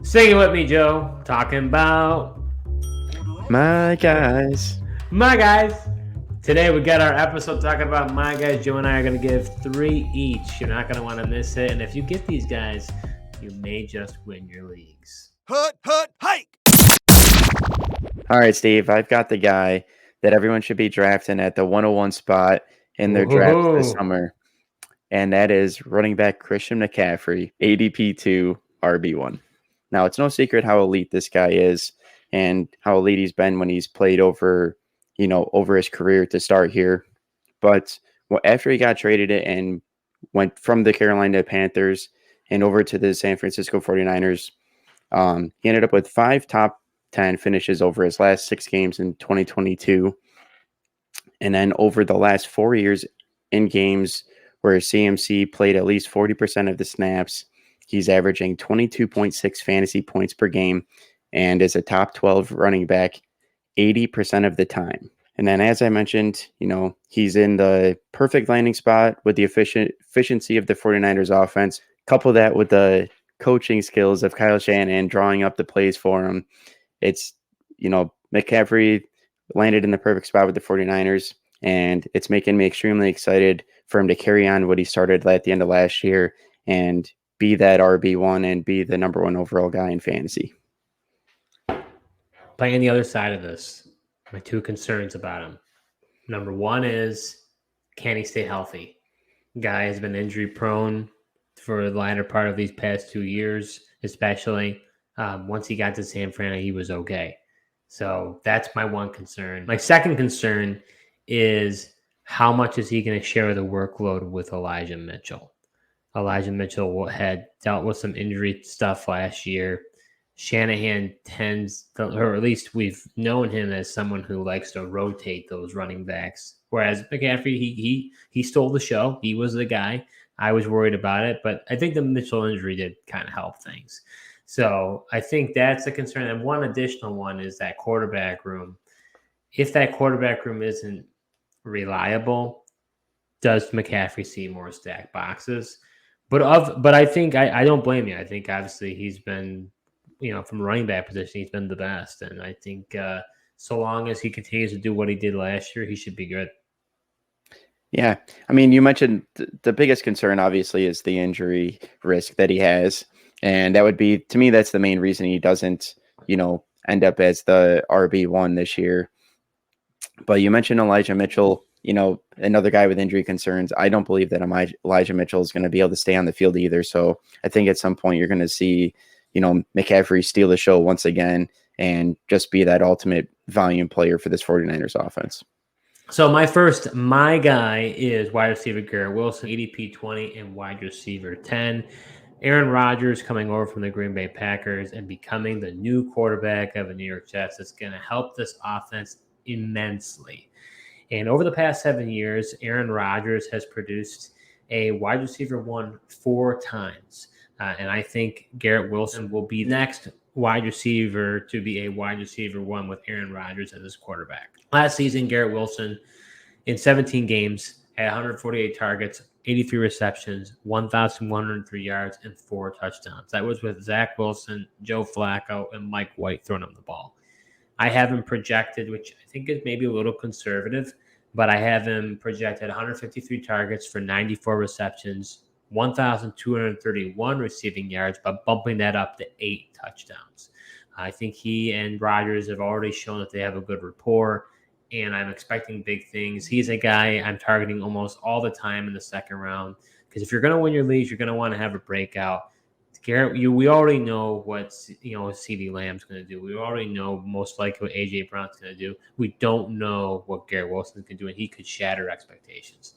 Sing it with me, Joe. Talking about My guys. my guys. Today we got our episode talking about my guys. Joe and I are going to give 3 each. You're not going to want to miss it. And if you get these guys, you may just win your leagues. Hike! All right, Steve, I've got the guy that everyone should be drafting at the 101 spot in their drafts this Woohoo. summer, and that is running back Christian McCaffrey, ADP 2, RB1. Now, it's no secret how elite this guy is and how elite he's been when he's played over his career to start here. But after he got traded and went from the Carolina Panthers and over to the San Francisco 49ers, he ended up with 5 top 10 finishes over his last 6 games in 2022. And then over the last 4 years in games where CMC played at least 40% of the snaps, he's averaging 22.6 fantasy points per game and is a top 12 running back 80% of the time. And then, as I mentioned, he's in the perfect landing spot with the efficiency of the 49ers offense. Couple that with the coaching skills of Kyle Shanahan drawing up the plays for him. It's, McCaffrey landed in the perfect spot with the 49ers, and it's making me extremely excited for him to carry on what he started at the end of last year and be that RB1 and be the number 1 overall guy in fantasy. Playing the other side of this, my 2 concerns about him. Number 1 is, can he stay healthy? Guy has been injury prone for the latter part of these past 2 years, especially. Once he got to San Fran, he was okay. So that's my 1 concern. My second concern is, how much is he going to share the workload with Elijah Mitchell? Elijah Mitchell had dealt with some injury stuff last year. Shanahan tends to, or at least we've known him as someone who likes to rotate those running backs. Whereas McCaffrey, he stole the show. He was the guy. I was worried about it, but I think the Mitchell injury did kind of help things. So I think that's a concern. And one additional one is that quarterback room. If that quarterback room isn't reliable, does McCaffrey see more stacked boxes? But I think I don't blame you. I think obviously he's been, from a running back position, he's been the best. And I think so long as he continues to do what he did last year, he should be good. Yeah. I mean, you mentioned the biggest concern, obviously, is the injury risk that he has. And that would be, to me, that's the main reason he doesn't, end up as the RB1 this year. But you mentioned Elijah Mitchell, another guy with injury concerns. I don't believe that Elijah Mitchell is going to be able to stay on the field either. So I think at some point you're going to see, McCaffrey steal the show once again and just be that ultimate volume player for this 49ers offense. So my guy is wide receiver Garrett Wilson, ADP 20 and wide receiver 10. Aaron Rodgers coming over from the Green Bay Packers and becoming the new quarterback of the New York Jets. It's going to help this offense immensely. And over the past 7 years, Aaron Rodgers has produced a wide receiver 1 4 times. And I think Garrett Wilson will be next wide receiver to be a wide receiver 1 with Aaron Rodgers as his quarterback. Last season, Garrett Wilson in 17 games had 148 targets, 83 receptions, 1,103 yards, and 4 touchdowns. That was with Zach Wilson, Joe Flacco, and Mike White throwing him the ball. I have him projected, which I think is maybe a little conservative, but I have him projected 153 targets for 94 receptions, 1,231 receiving yards, but bumping that up to 8 touchdowns. I think he and Rodgers have already shown that they have a good rapport, and I'm expecting big things. He's a guy I'm targeting almost all the time in the second round, because if you're going to win your leagues, you're going to want to have a breakout. Garrett, we already know what CeeDee Lamb's going to do. We already know most likely what AJ Brown's going to do. We don't know what Garrett Wilson can do, and he could shatter expectations.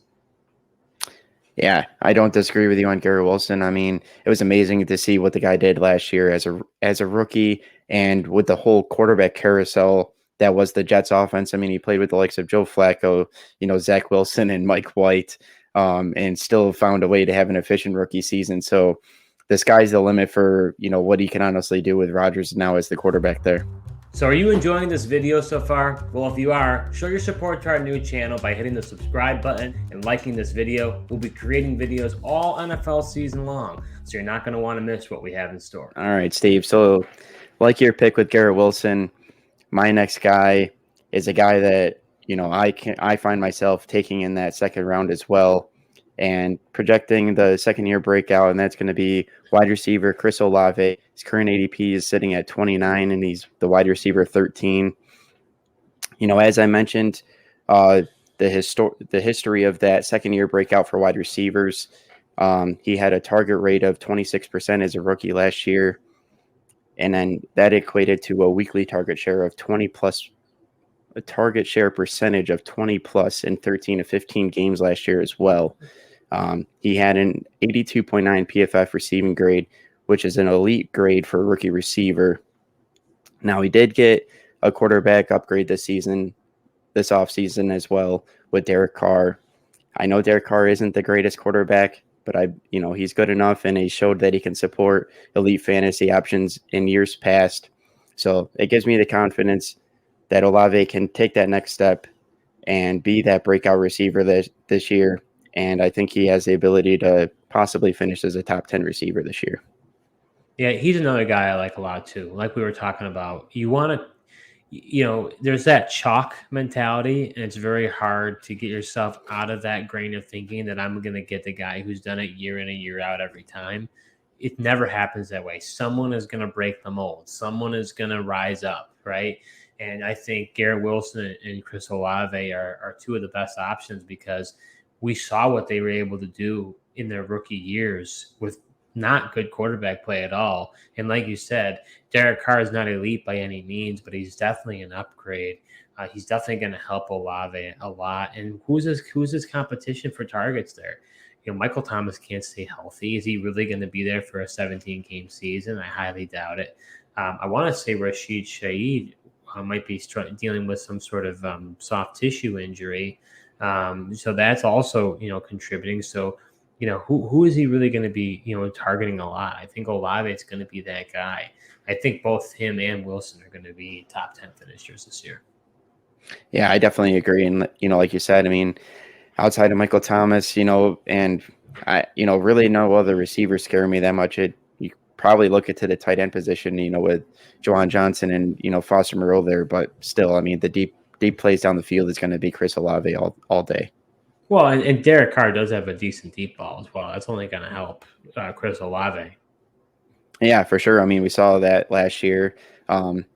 Yeah, I don't disagree with you on Garrett Wilson. I mean, it was amazing to see what the guy did last year as a rookie, and with the whole quarterback carousel that was the Jets offense. I mean, he played with the likes of Joe Flacco, Zach Wilson and Mike White, and still found a way to have an efficient rookie season. So the sky's the limit for, what he can honestly do with Rodgers now as the quarterback there. So are you enjoying this video so far? Well, if you are, show your support to our new channel by hitting the subscribe button and liking this video. We'll be creating videos all NFL season long, so you're not going to want to miss what we have in store. All right, Steve. So like your pick with Garrett Wilson, my next guy is a guy that, I find myself taking in that second round as well and projecting the second year breakout, and that's going to be wide receiver Chris Olave. His current ADP is sitting at 29, and he's the wide receiver 13. As I mentioned, the history of that second year breakout for wide receivers, he had a target rate of 26% as a rookie last year, and then that equated to a weekly target share of 20 plus, a target share percentage of 20 plus in 13 to 15 games last year as well. He had an 82.9 PFF receiving grade, which is an elite grade for a rookie receiver. Now, he did get a quarterback upgrade this offseason as well with Derek Carr. I know Derek Carr isn't the greatest quarterback, but he's good enough, and he showed that he can support elite fantasy options in years past. So it gives me the confidence that Olave can take that next step and be that breakout receiver this year. And I think he has the ability to possibly finish as a top 10 receiver this year. Yeah, he's another guy I like a lot too. Like we were talking about, you want to, there's that chalk mentality, and it's very hard to get yourself out of that grain of thinking that I'm going to get the guy who's done it year in and year out every time. It never happens that way. Someone is going to break the mold. Someone is going to rise up, right? And I think Garrett Wilson and Chris Olave are two of the best options because we saw what they were able to do in their rookie years with not good quarterback play at all. And like you said, Derek Carr is not elite by any means, but he's definitely an upgrade. He's definitely going to help Olave a lot. And who's his competition for targets there? Michael Thomas can't stay healthy. Is he really going to be there for a 17-game season? I highly doubt it. I want to say Rashid Shaheed might be dealing with some sort of soft tissue injury. So that's also, contributing. So, who is he really going to be, targeting a lot? I think Olave is going to be that guy. I think both him and Wilson are going to be top 10 finishers this year. Yeah, I definitely agree. And, like you said, I mean, outside of Michael Thomas, and I, really no other receivers scare me that much. You probably look into the tight end position, with Juwan Johnson and, Foster Moreau there. But still, I mean, the deep plays down the field is going to be Chris Olave all day. Well, and Derek Carr does have a decent deep ball as well. That's only going to help Chris Olave. Yeah, for sure. I mean, we saw that last year,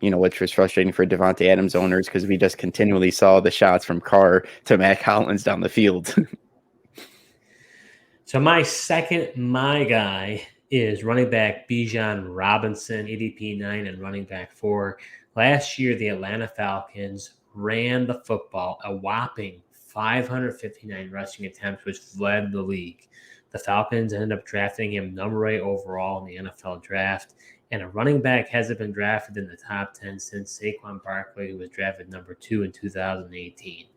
which was frustrating for Devontae Adams owners because we just continually saw the shots from Carr to Matt Collins down the field. So my guy is running back Bijan Robinson, ADP 9 and running back 4. Last year, the Atlanta Falcons ran the football a whopping 559 rushing attempts, which led the league. The Falcons ended up drafting him number 8 overall in the NFL draft, and a running back hasn't been drafted in the top 10 since Saquon Barkley, who was drafted number 2 in 2018.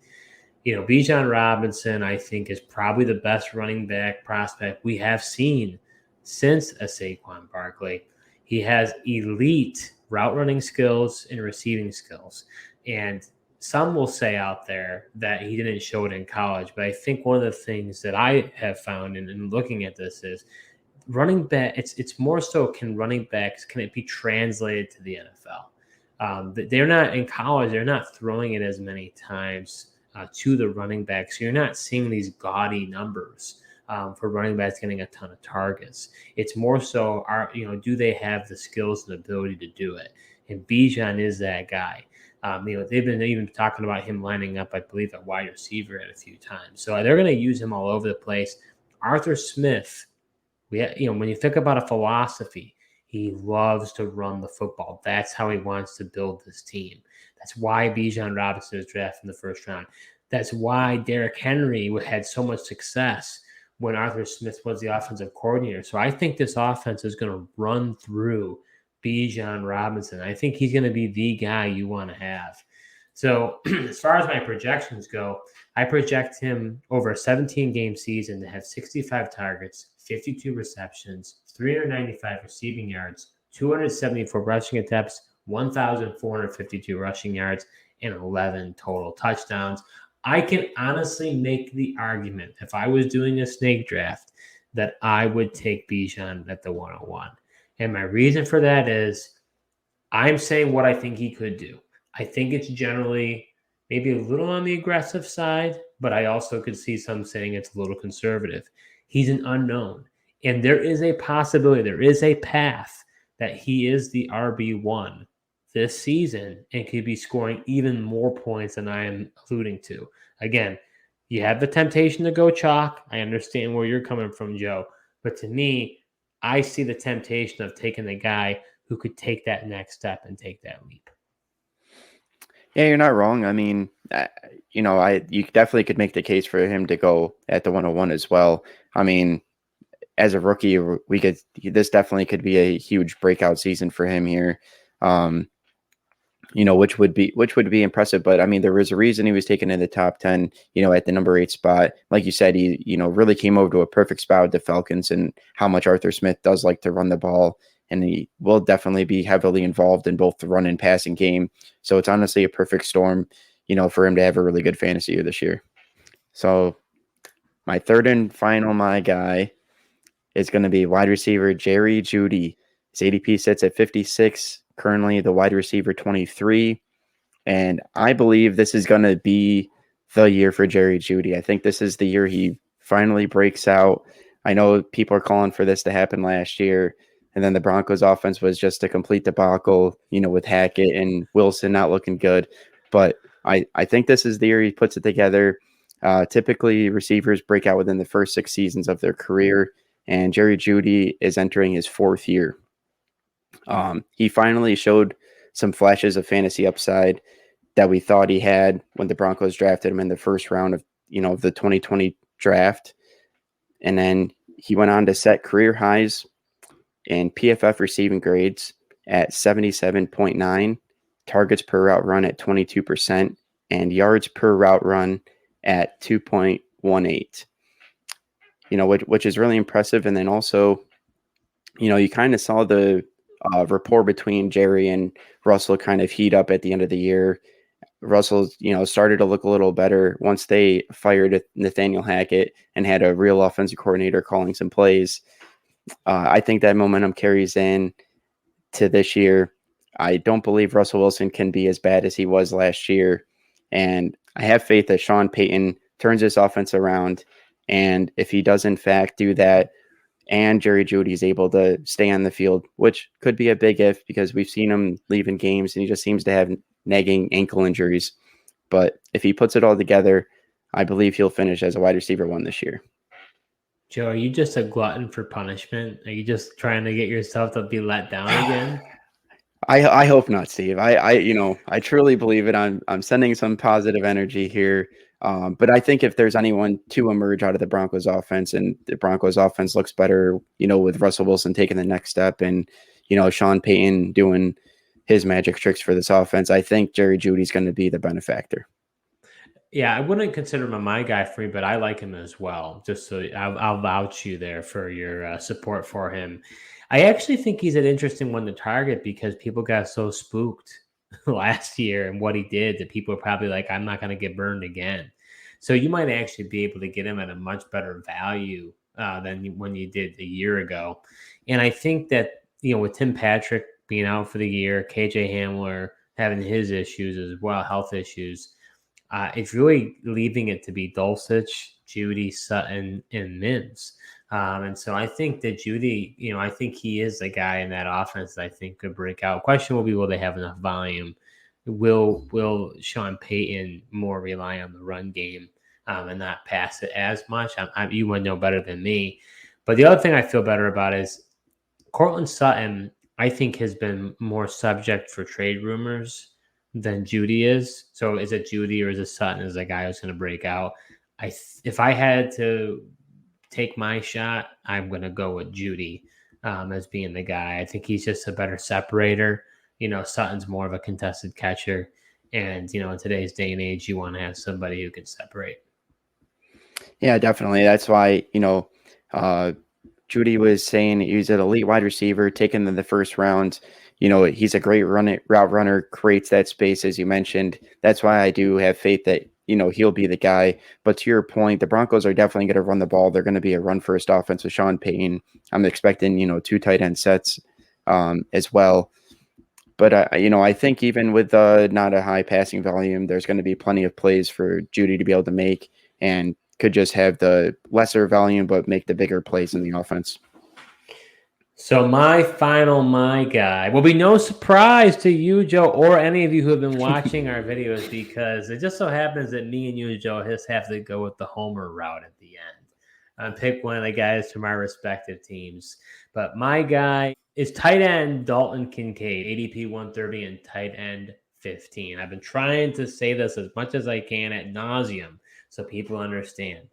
Bijan Robinson, I think, is probably the best running back prospect we have seen since a Saquon Barkley. He has elite route running skills and receiving skills. And some will say out there that he didn't show it in college, but I think one of the things that I have found in looking at this is running back. It's more so, can it be translated to the NFL? They're not in college. They're not throwing it as many times to the running back. So you're not seeing these gaudy numbers for running backs getting a ton of targets. It's more so, do they have the skills and ability to do it? And Bijan is that guy. They've been even talking about him lining up, I believe, at wide receiver at a few times. So they're going to use him all over the place. Arthur Smith, when you think about a philosophy, he loves to run the football. That's how he wants to build this team. That's why Bijan Robinson was drafted in the first round. That's why Derrick Henry had so much success when Arthur Smith was the offensive coordinator. So I think this offense is going to run through Bijan Robinson. I think he's going to be the guy you want to have. So as far as my projections go, I project him over a 17-game season to have 65 targets, 52 receptions, 395 receiving yards, 274 rushing attempts, 1,452 rushing yards, and 11 total touchdowns. I can honestly make the argument, if I was doing a snake draft, that I would take Bijan at the 101. And my reason for that is I'm saying what I think he could do. I think it's generally maybe a little on the aggressive side, but I also could see some saying it's a little conservative. He's an unknown. And there is a possibility, there is a path that he is the RB1 this season and could be scoring even more points than I am alluding to. Again, you have the temptation to go chalk. I understand where you're coming from, Joe. But to me, I see the temptation of taking the guy who could take that next step and take that leap. Yeah, you're not wrong. I mean, you definitely could make the case for him to go at the 101 as well. I mean, as a rookie, this definitely could be a huge breakout season for him here. Which would be impressive. But I mean, there was a reason he was taken in the top 10, at the number 8 spot. Like you said, he, really came over to a perfect spot with the Falcons and how much Arthur Smith does like to run the ball. And he will definitely be heavily involved in both the run and passing game. So it's honestly a perfect storm, for him to have a really good fantasy year this year. So my third and final, my guy, is going to be wide receiver Jerry Jeudy. His ADP sits at 56, currently the wide receiver 23. And I believe this is going to be the year for Jerry Jeudy. I think this is the year he finally breaks out. I know people are calling for this to happen last year. And then the Broncos offense was just a complete debacle, with Hackett and Wilson not looking good. But I think this is the year he puts it together. Typically, receivers break out within the first 6 seasons of their career. And Jerry Jeudy is entering his 4th year. He finally showed some flashes of fantasy upside that we thought he had when the Broncos drafted him in the first round of, the 2020 draft. And then he went on to set career highs in PFF receiving grades at 77.9, targets per route run at 22%, and yards per route run at 2.18. Which is really impressive. And then also, you kind of saw the rapport between Jerry and Russell kind of heat up at the end of the year. Russell, started to look a little better once they fired Nathaniel Hackett and had a real offensive coordinator calling some plays. I think that momentum carries in to this year. I don't believe Russell Wilson can be as bad as he was last year. And I have faith that Sean Payton turns this offense around. And if he does, in fact, do that, and Jerry Jeudy is able to stay on the field, which could be a big if because we've seen him leaving games and he just seems to have nagging ankle injuries. But if he puts it all together, I believe he'll finish as a wide receiver 1 this year. Joe, are you just a glutton for punishment? Are you just trying to get yourself to be let down again? I hope not, Steve. I truly believe it. I'm sending some positive energy here. But I think if there's anyone to emerge out of the Broncos offense and the Broncos offense looks better, with Russell Wilson taking the next step and, Sean Payton doing his magic tricks for this offense, I think Jerry Jeudy's going to be the benefactor. Yeah, I wouldn't consider him my guy for me, but I like him as well. Just so I'll vouch you there for your support for him. I actually think he's an interesting one to target because people got so spooked last year and what he did that people are probably like, I'm not going to get burned again. So you might actually be able to get him at a much better value than when you did a year ago. And I think that, with Tim Patrick being out for the year, KJ Hamler having his issues as well, health issues, it's really leaving it to be Dulcich, Jeudy, Sutton, and Mims. And so I think that Jeudy, I think he is the guy in that offense that I think could break out. Question will be, will they have enough volume? Will Sean Payton more rely on the run game and not pass it as much? You would know better than me. But the other thing I feel better about is Cortland Sutton, I think, has been more subject for trade rumors than Jeudy is. So is it Jeudy or is it Sutton as a guy who's going to break out? If I had to take my shot, I'm going to go with Jeudy as being the guy. I think he's just a better separator. Sutton's more of a contested catcher. And, in today's day and age, you want to have somebody who can separate. Yeah, definitely. That's why, Judy was saying he's an elite wide receiver, taken in the first round. He's a great route runner, creates that space, as you mentioned. That's why I do have faith that, he'll be the guy. But to your point, the Broncos are definitely going to run the ball. They're going to be a run-first offense with Sean Payton. I'm expecting, 2 tight end sets as well. But, I think even with not a high passing volume, there's going to be plenty of plays for Judy to be able to make, and could just have the lesser volume but make the bigger plays in the offense. So my guy will be no surprise to you, Joe, or any of you who have been watching our videos, because it just so happens that me and you, Joe, just have to go with the homer route at the end. Pick one of the guys from our respective teams. But my guy is tight end Dalton Kincaid, ADP 130 and tight end 15. I've been trying to say this as much as I can ad nauseum so people understand.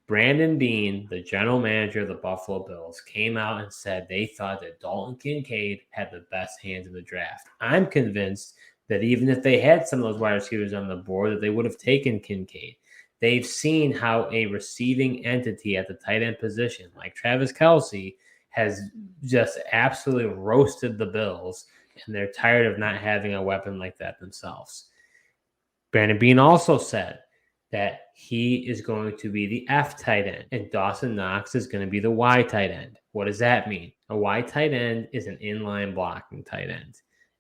Brandon Beane, the general manager of the Buffalo Bills, came out and said they thought that Dalton Kincaid had the best hands in the draft. I'm convinced that even if they had some of those wide receivers on the board, that they would have taken Kincaid. They've seen how a receiving entity at the tight end position, like Travis Kelce, has just absolutely roasted the Bills, and they're tired of not having a weapon like that themselves. Brandon Beane also said that he is going to be the F tight end, and Dawson Knox is going to be the Y tight end. What does that mean? A Y tight end is an inline blocking tight end.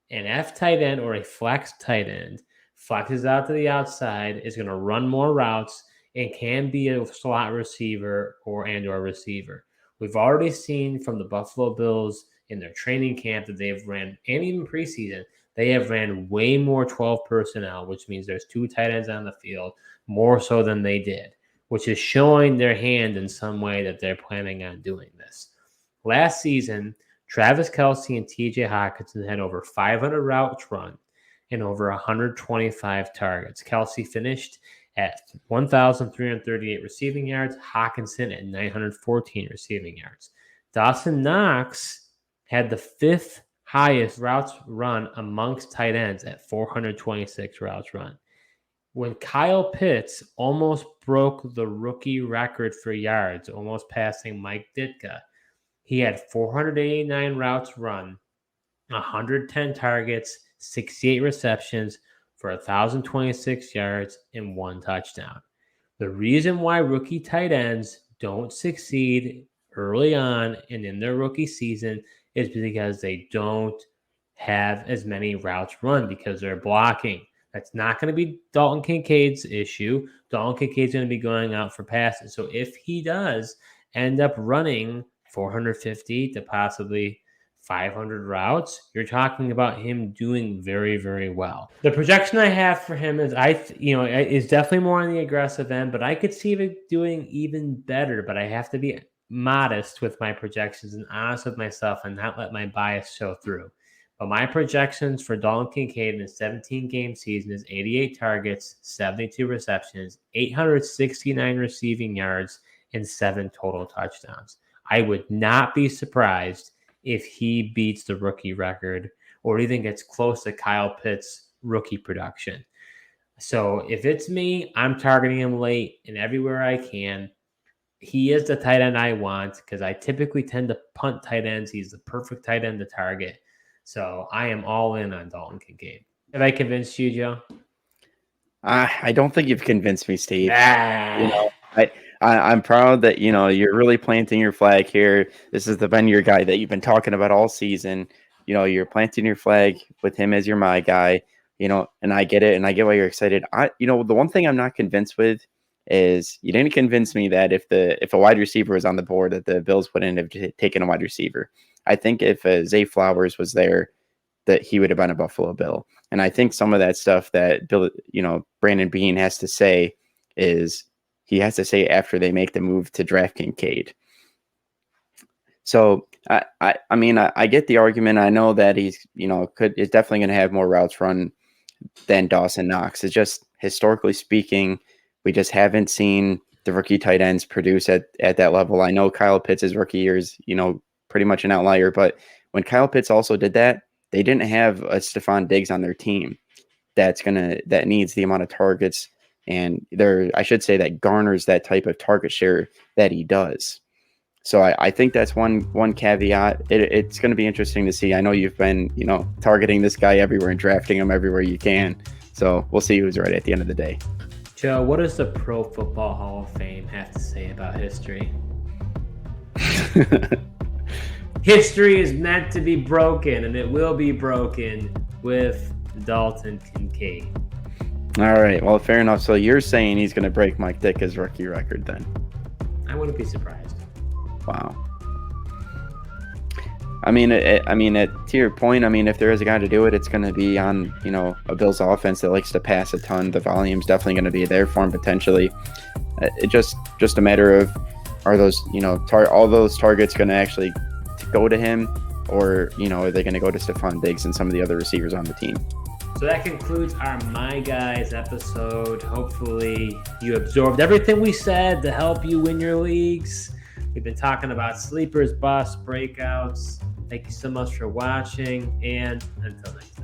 An F tight end, or a flex tight end, flexes out to the outside, is going to run more routes, and can be a slot receiver or receiver. We've already seen from the Buffalo Bills in their training camp that they've ran, and even preseason, they have ran way more 12 personnel, which means there's 2 tight ends on the field, more so than they did, which is showing their hand in some way that they're planning on doing this. Last season, Travis Kelce and TJ Hockenson had over 500 routes run and over 125 targets. Kelce finished at 1,338 receiving yards, Hockenson at 914 receiving yards. Dawson Knox had the 5th highest routes run amongst tight ends at 426 routes run. When Kyle Pitts almost broke the rookie record for yards, almost passing Mike Ditka, he had 489 routes run, 110 targets, 68 receptions for 1,026 yards and 1 touchdown. The reason why rookie tight ends don't succeed early on and in their rookie season is because they don't have as many routes run because they're blocking. That's not going to be Dalton Kincaid's issue. Dalton Kincaid's going to be going out for passes. So if he does end up running 450 to possibly 500 routes, you're talking about him doing very, very well. The projection I have for him is, is definitely more on the aggressive end, but I could see it doing even better. But I have to be modest with my projections and honest with myself and not let my bias show through. But my projections for Dalton Kincaid in a 17-game season is 88 targets, 72 receptions, 869 receiving yards, and 7 total touchdowns. I would not be surprised if he beats the rookie record or even gets close to Kyle Pitts' rookie production. So if it's me, I'm targeting him late and everywhere I can. He is the tight end I want because I typically tend to punt tight ends. He's the perfect tight end to target. So I am all in on Dalton Kincaid. Have I convinced you, Joe? I don't think you've convinced me, Steve. I'm proud that you're really planting your flag here. This is been your guy that you've been talking about all season. You're planting your flag with him as your my guy. And I get it, and I get why you're excited. The one thing I'm not convinced with is you didn't convince me that if a wide receiver was on the board that the Bills wouldn't have taken a wide receiver. I think if Zay Flowers was there, that he would have been a Buffalo Bill. And I think some of that stuff that Brandon Beane has to say is he has to say after they make the move to draft Kincaid. So I get the argument. I know that he's is definitely going to have more routes run than Dawson Knox. It's just historically speaking, we just haven't seen the rookie tight ends produce at that level. I know Kyle Pitts' rookie year is pretty much an outlier, but when Kyle Pitts also did that, they didn't have a Stephon Diggs on their team that needs the amount of targets, and I should say that garners that type of target share that he does. So I think that's one caveat. It's going to be interesting to see. I know you've been, targeting this guy everywhere and drafting him everywhere you can. So we'll see who's right at the end of the day. Joe, what does the Pro Football Hall of Fame have to say about history? History is meant to be broken, and it will be broken with Dalton Kincaid. All right. Well, fair enough. So you're saying he's going to break Mike Ditka's rookie record then? I wouldn't be surprised. Wow. I mean, to your point, I mean, if there is a guy to do it, it's going to be on, a Bills offense that likes to pass a ton. The volume's definitely going to be there for him potentially. It just a matter of, are those, all those targets going to actually go to him, or, are they going to go to Stephon Diggs and some of the other receivers on the team? So that concludes our My Guys episode. Hopefully you absorbed everything we said to help you win your leagues. We've been talking about sleepers, busts, breakouts. Thank you so much for watching, and until next time.